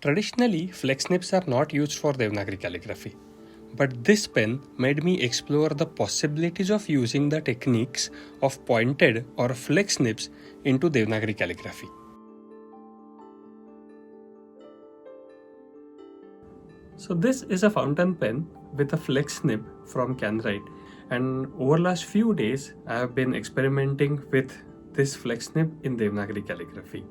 Traditionally, flex nibs are not used for Devanagari calligraphy, but this pen made me explore the possibilities of using the techniques of pointed or flex nibs into Devanagari calligraphy. So this is a fountain pen with a flex nib from Kanwrite, and over last few days I have been experimenting with this flex nib in Devanagari calligraphy.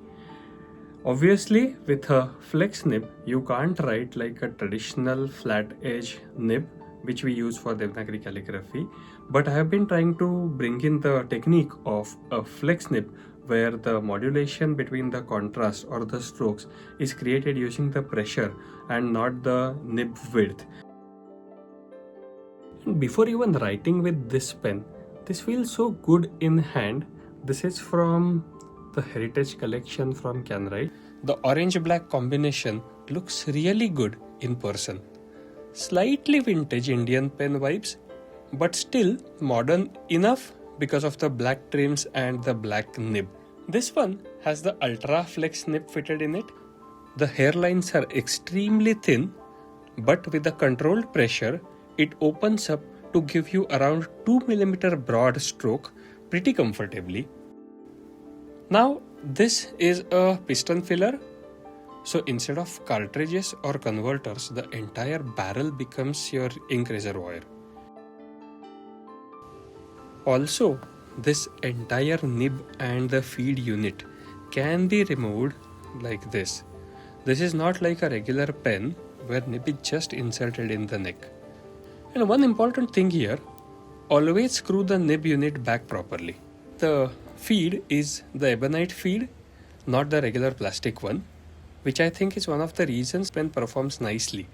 Obviously, with a flex nib, you can't write like a traditional flat edge nib which we use for Devanagari calligraphy, but I have been trying to bring in the technique of a flex nib where the modulation between the contrast or the strokes is created using the pressure and not the nib width. Before even writing with this pen, this feels so good in hand. This is from the Heritage collection from Kanwrite. The orange-black combination looks really good in person. Slightly vintage Indian pen vibes, but still modern enough because of the black trims and the black nib. This one has the Ultra Flex nib fitted in it. The hairlines are extremely thin, but with the controlled pressure, it opens up to give you around 2 mm broad stroke pretty comfortably. Now this is a piston filler, so instead of cartridges or converters, the entire barrel becomes your ink reservoir. Also, this entire nib and the feed unit can be removed like this. This is not like a regular pen where nib is just inserted in the neck. And one important thing here, always screw the nib unit back properly. The feed is the ebonite feed, not the regular plastic one, which I think is one of the reasons pen performs nicely.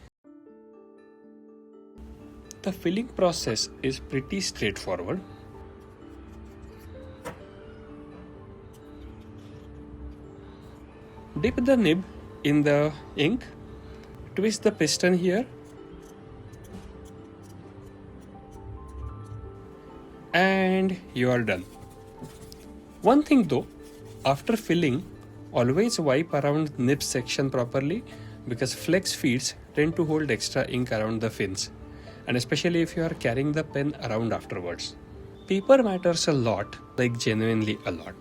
The filling process is pretty straightforward. Dip the nib in the ink, twist the piston here, and you are done. One thing though, after filling, always wipe around nib section properly because flex feeds tend to hold extra ink around the fins, and especially if you are carrying the pen around afterwards. Paper matters a lot, like genuinely a lot.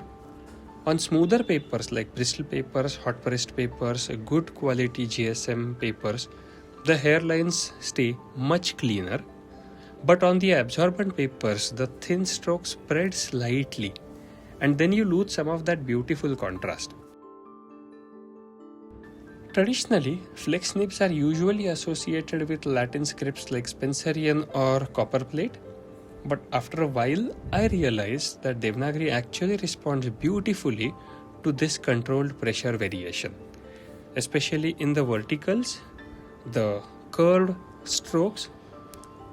On smoother papers like Bristol papers, hot pressed papers, good quality GSM papers, the hairlines stay much cleaner. But on the absorbent papers, the thin strokes spread slightly, and then you lose some of that beautiful contrast. Traditionally, flex nibs are usually associated with Latin scripts like Spencerian or Copperplate. But after a while, I realized that Devanagari actually responds beautifully to this controlled pressure variation, especially in the verticals, the curved strokes,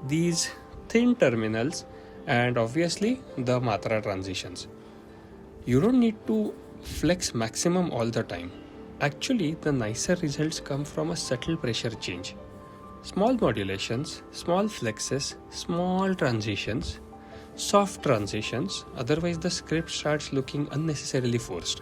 these thin terminals, and obviously the matra transitions. You don't need to flex maximum all the time. Actually, the nicer results come from a subtle pressure change. Small modulations, small flexes, small transitions, soft transitions, otherwise the script starts looking unnecessarily forced.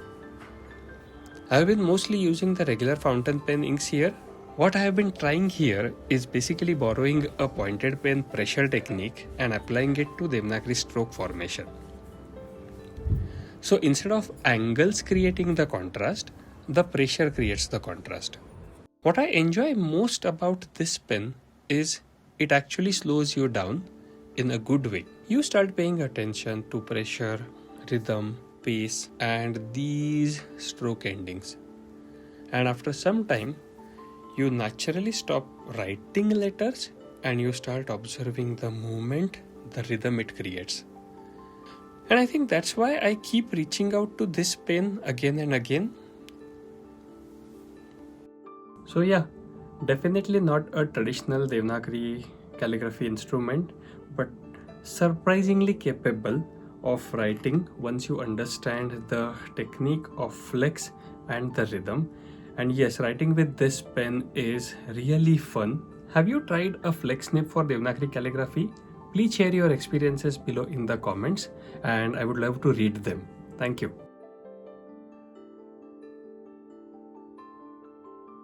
I have been mostly using the regular fountain pen inks here. What I have been trying here is basically borrowing a pointed pen pressure technique and applying it to Devanagari stroke formation. So instead of angles creating the contrast, the pressure creates the contrast. What I enjoy most about this pen is it actually slows you down in a good way. You start paying attention to pressure, rhythm, pace, and these stroke endings. And after some time, you naturally stop writing letters and you start observing the movement, the rhythm it creates. And I think that's why I keep reaching out to this pen again and again. So yeah, definitely not a traditional Devanagari calligraphy instrument, but surprisingly capable of writing once you understand the technique of flex and the rhythm. And yes, writing with this pen is really fun. Have you tried a flex nib for Devanagari calligraphy? Please share your experiences below in the comments and I would love to read them. Thank you.